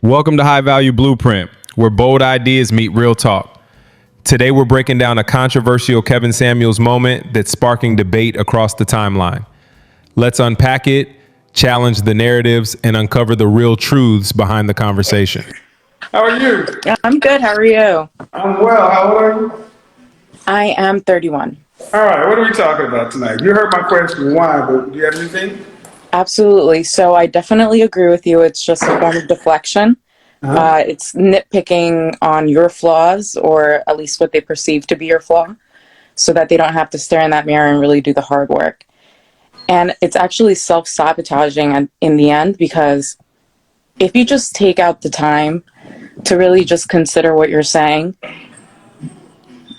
Welcome to High Value Blueprint, where bold ideas meet real talk. Today, we're breaking down a controversial Kevin Samuels moment that's sparking debate across the timeline. Let's unpack it, challenge the narratives, and uncover the real truths behind the conversation. How are you? I'm good. How are you? I'm well. How old are you? I am 31. All right. What are we talking about tonight? You heard my question, why, but do you have anything? Absolutely. So I definitely agree with you. It's just a form of deflection. It's nitpicking on your flaws, or at least what they perceive to be your flaw, so that they don't have to stare in that mirror and really do the hard work. And it's actually self-sabotaging in the end, because if you just take out the time to really just consider what you're saying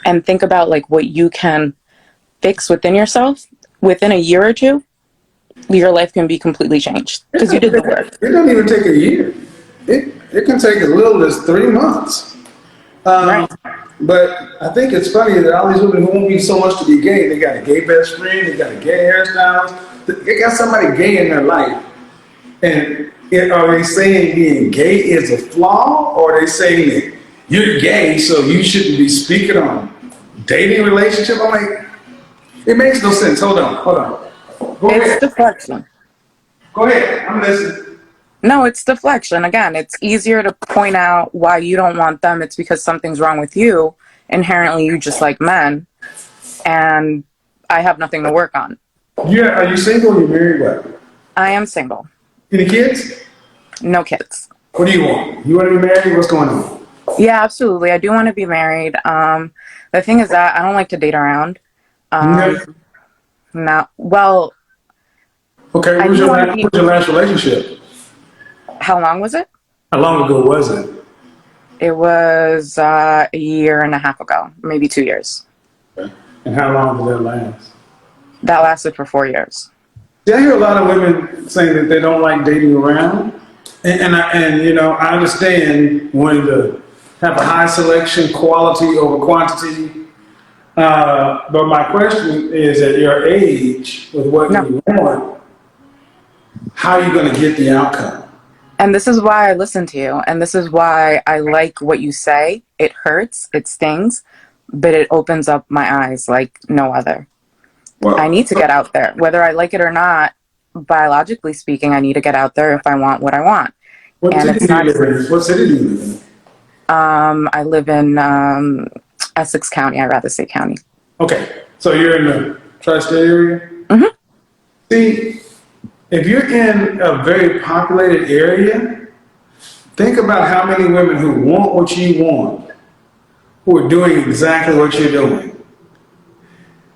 and think about like what you can fix within yourself, within a year or two, your life can be completely changed because you did the work. It doesn't even take a year. It can take as little as 3 months. Right. But I think it's funny that all these women who won't be so much to be gay, they got a gay best friend, they got a gay hairstylist, they got somebody gay in their life. And are they saying being gay is a flaw, or are they saying that you're gay so you shouldn't be speaking on dating relationship? I'm like, it makes no sense. Hold on. Go It's ahead. deflection. Go ahead. I'm listening. No, it's deflection. Again, it's easier to point out why you don't want them. It's because something's wrong with you. Inherently, you just like men, and I have nothing to work on. Yeah, are you single or you married? What? I am single. Any kids? No kids. What do you want? You want to be married? What's going on? Yeah, absolutely. I do want to be married. The thing is that I don't like to date around. Okay. Well, Okay, I what's do your want to be. last relationship? How long was it? How long ago was it? It was a year and a half ago, maybe 2 years. Okay. And how long did that last? That lasted for 4 years. See, I hear a lot of women saying that they don't like dating around, and you know, I understand wanting to have a high selection, quality over quantity. But my question is, at your age, with what No. you want, how are you going to get the outcome? And this is why I listen to you. And this is why I like what you say. It hurts, it stings, but it opens up my eyes like no other. Well, I need to get out there. Whether I like it or not, biologically speaking, I need to get out there if I want what I want. what And city it's do you not. live in? What city do you live in? I live in Essex County. I'd rather say county. Okay, so you're in the tri-state area? Mm-hmm. See, if you're in a very populated area, think about how many women who want what you want, who are doing exactly what you're doing.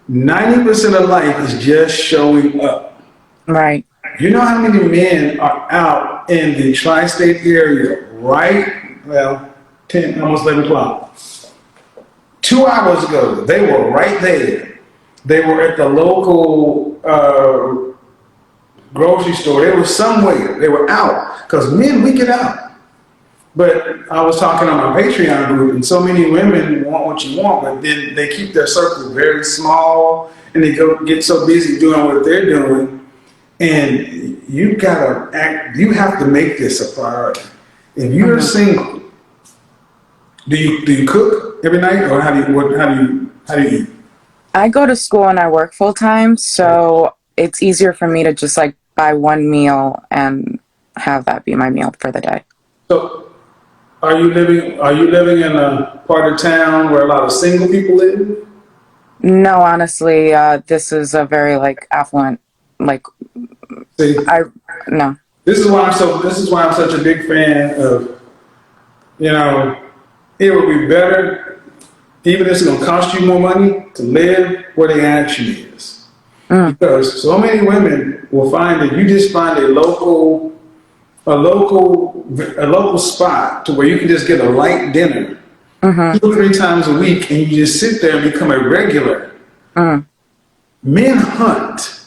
90% of life is just showing up. Right. You know how many men are out in the tri-state area right, well, 10, almost 11 o'clock. 2 hours ago, they were right there. They were at the local grocery store. They were somewhere. They were out. Because men, we get out. But I was talking on my Patreon group, and so many women want what you want, but then they keep their circle very small, and they get so busy doing what they're doing. And you gotta act. You have to make this a priority. If you're single, do you cook every night, or how do you eat? I go to school and I work full time, so it's easier for me to just like buy one meal and have that be my meal for the day. So, are you living in a part of town where a lot of single people live? No, honestly, this is a very like affluent, like See, no. this is why I'm such a big fan of, you know, it would be better, even if it's going to cost you more money, to live where the action is. Because so many women will find that you just find a local spot to where you can just get a light dinner 2 or 3 times a week, and you just sit there and become a regular. Men hunt.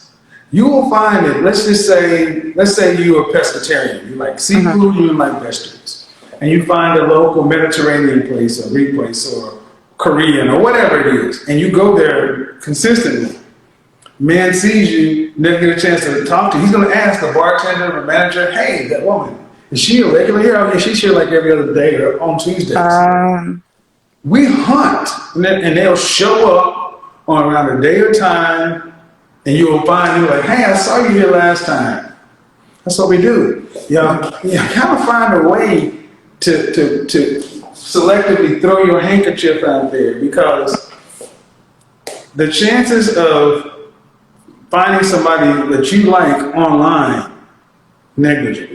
You will find that, let's say you're a pescatarian, you like seafood, you like vegetables, and you find a local Mediterranean place or Greek place or Korean or whatever it is, and you go there consistently. Man sees you, never get a chance to talk to you. He's going to ask the bartender or manager, hey, that woman, Is she a regular here? I mean, she's here like every other day or on Tuesdays. Um, We hunt, and they'll show up on around a day or time, and you'll find you like, hey, I saw you here last time. That's what we do. You kind of find a way to selectively throw your handkerchief out there, because the chances of finding somebody that you like online, negligible.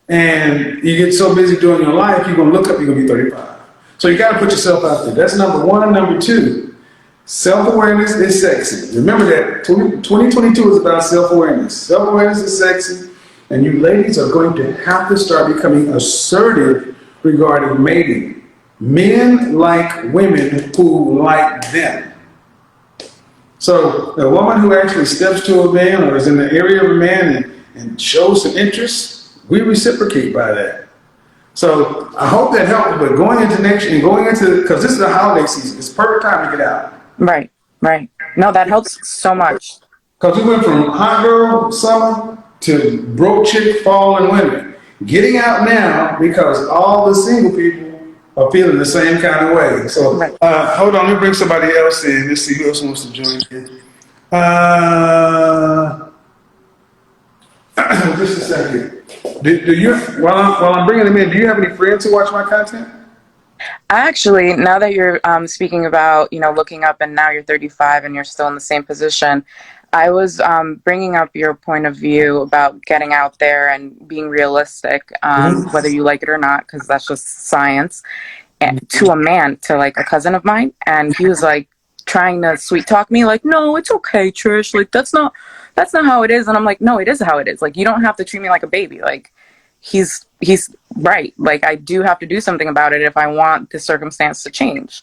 And you get so busy doing your life, you're going to look up, you're going to be 35. So you got to put yourself out there. That's number one. Number two, self-awareness is sexy. Remember that 2022 is about self-awareness. Self-awareness is sexy, and you ladies are going to have to start becoming assertive regarding mating. Men like women who like them. So a woman who actually steps to a man or is in the area of a man and shows some interest, we reciprocate by that. So I hope that helped, but going into next year and going into, because this is the holiday season, it's perfect time to get out. right, right. No, that helps so much. Because we went from hot girl summer to broke chick fall and winter. Getting out now because all the single people are feeling the same kind of way. So Right. hold on, let me bring somebody else in. Let's see who else wants to join in. Just a second. Do you, while I'm bringing them in, do you have any friends who watch my content? Actually, now that you're speaking about, looking up and now you're 35 and you're still in the same position, I was bringing up your point of view about getting out there and being realistic, whether you like it or not, because that's just science, and to a man, to like a cousin of mine. And he was like trying to sweet talk me, like, no, it's okay, Trish. Like, that's not how it is. And I'm like, no, it is how it is. Like, you don't have to treat me like a baby. Like, he's right. Like, I do have to do something about it if I want the circumstance to change.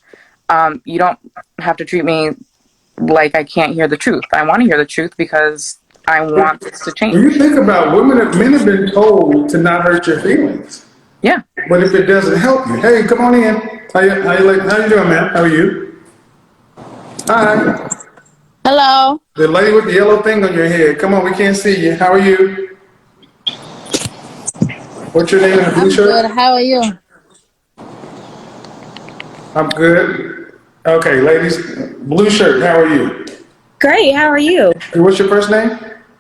You don't have to treat me like I can't hear the truth. I want to hear the truth because I want this to change. When you think about men have been told to not hurt your feelings. Yeah. But if it doesn't help you, hey, come on in. How you doing, man? How are you? Hi. Hello. The lady with the yellow thing on your head. Come on, we can't see you. How are you? What's your name in the blue I'm shirt? good. How are you? I'm good. Okay, ladies, blue shirt. How are you? Great, how are you? Hey, what's your first name?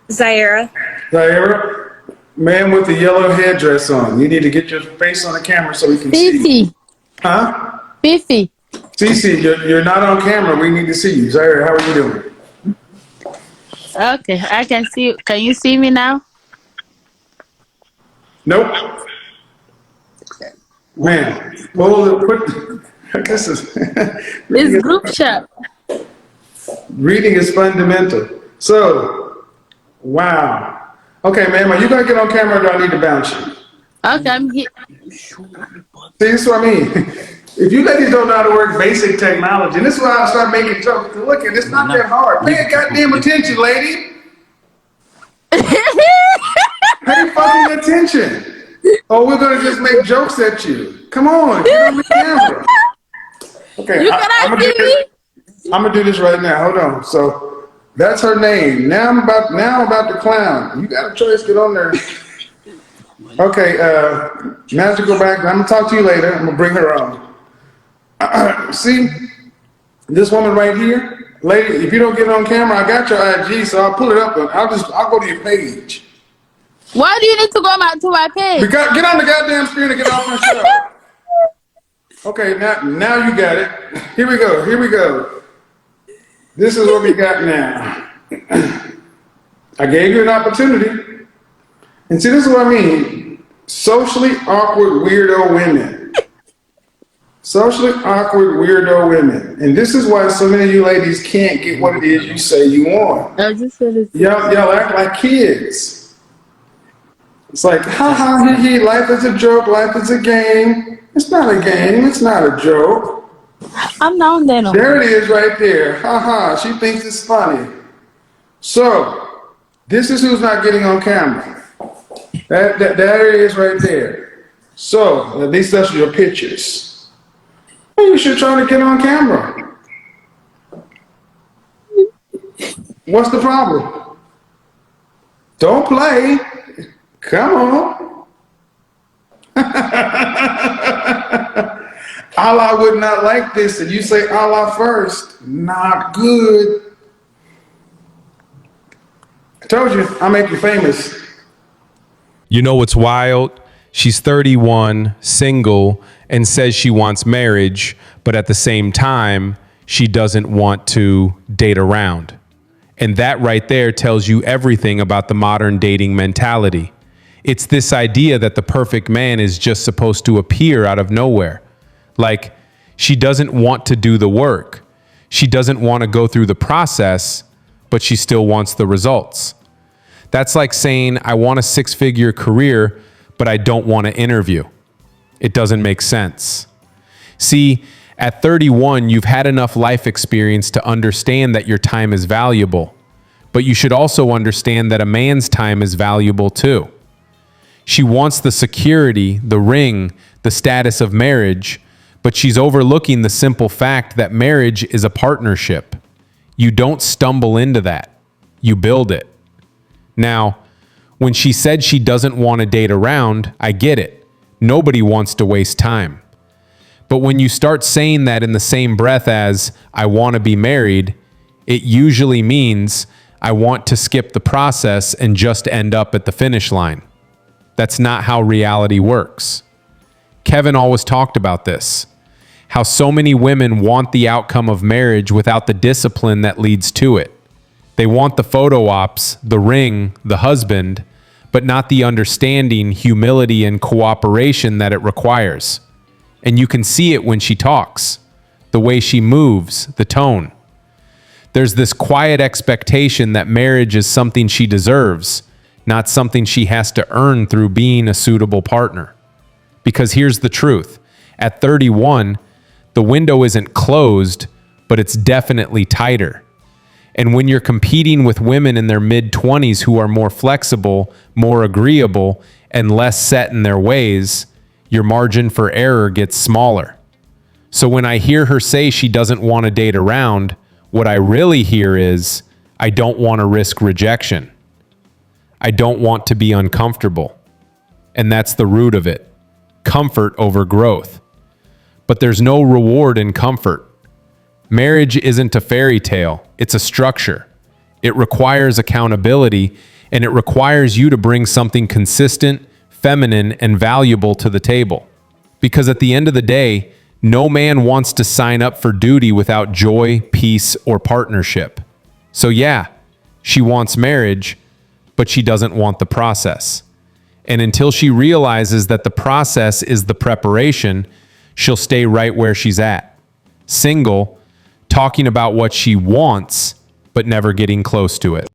Zaira. Zaira. Man with the yellow headdress on. You need to get your face on the camera so we can see you. Fifi. Huh? Fifi. Cece, you're not on camera. We need to see you. Zaire, how are you doing? Okay, I can see you. Can you see me now? Nope. Man, this is It's group chat. reading is fundamental. So, wow. Okay, ma'am, are you gonna get on camera or do I need to bounce you? Okay, I'm here. See, this is what I mean. If you ladies don't know how to work basic technology, and this is why I start making jokes. Look, it's not that hard. Pay goddamn attention, lady. Pay fucking attention. Oh, we're gonna just make jokes at you. Come on, get on the camera. Okay, You cannot see me? I'm gonna do this right now. Hold on. So that's her name. Now I'm about to clown. You got a choice. Get on there. Okay, now to go back. I'm gonna talk to you later. I'm gonna bring her on. See this woman right here, lady. If you don't get on camera, I got your IG, so I'll pull it up. And I'll go to your page. Why do you need to go back to my page? Get on the goddamn screen and get off my show. Okay, now you got it. Here we go. This is what we got now. I gave you an opportunity. And see, this is what I mean. Socially awkward weirdo women. Socially awkward weirdo women. And this is why so many of you ladies can't get what it is you say you want. I just said it. Y'all act like kids. It's like, ha ha, he, life is a joke, life is a game. It's not a game, it's not a joke. I'm down there. No. There it is right there. Ha ha, she thinks it's funny. So, this is who's not getting on camera. There it is right there. So, at least that's your pictures. You should try to get on camera. What's the problem? Don't play. Come on. Allah would not like this, and you say Allah first. Not good. I told you, I'll make you famous. You know what's wild? She's 31, single, and says she wants marriage, but at the same time, she doesn't want to date around. And that right there tells you everything about the modern dating mentality. It's this idea that the perfect man is just supposed to appear out of nowhere. Like, she doesn't want to do the work. She doesn't want to go through the process, but she still wants the results. That's like saying, I want a six-figure career, but I don't want to interview. It doesn't make sense. See, at 31, you've had enough life experience to understand that your time is valuable, but you should also understand that a man's time is valuable too. She wants the security, the ring, the status of marriage, but she's overlooking the simple fact that marriage is a partnership. You don't stumble into that. You build it. Now, when she said she doesn't want to date around, I get it. Nobody wants to waste time. But when you start saying that in the same breath as, I want to be married, it usually means I want to skip the process and just end up at the finish line. That's not how reality works. Kevin always talked about this, how so many women want the outcome of marriage without the discipline that leads to it. They want the photo ops, the ring, the husband, but not the understanding, humility, and cooperation that it requires. And you can see it when she talks, the way she moves, the tone. There's this quiet expectation that marriage is something she deserves, not something she has to earn through being a suitable partner. Because here's the truth. At 31, the window isn't closed, but it's definitely tighter. And when you're competing with women in their mid-20s who are more flexible, more agreeable, and less set in their ways, your margin for error gets smaller. So when I hear her say she doesn't want to date around, what I really hear is, I don't want to risk rejection. I don't want to be uncomfortable. And that's the root of it. Comfort over growth. But there's no reward in comfort. Marriage isn't a fairy tale, it's a structure. It requires accountability, and it requires you to bring something consistent, feminine, and valuable to the table. Because at the end of the day, no man wants to sign up for duty without joy, peace, or partnership. So yeah, she wants marriage, but she doesn't want the process. And until she realizes that the process is the preparation, she'll stay right where she's at. Single, talking about what she wants, but never getting close to it.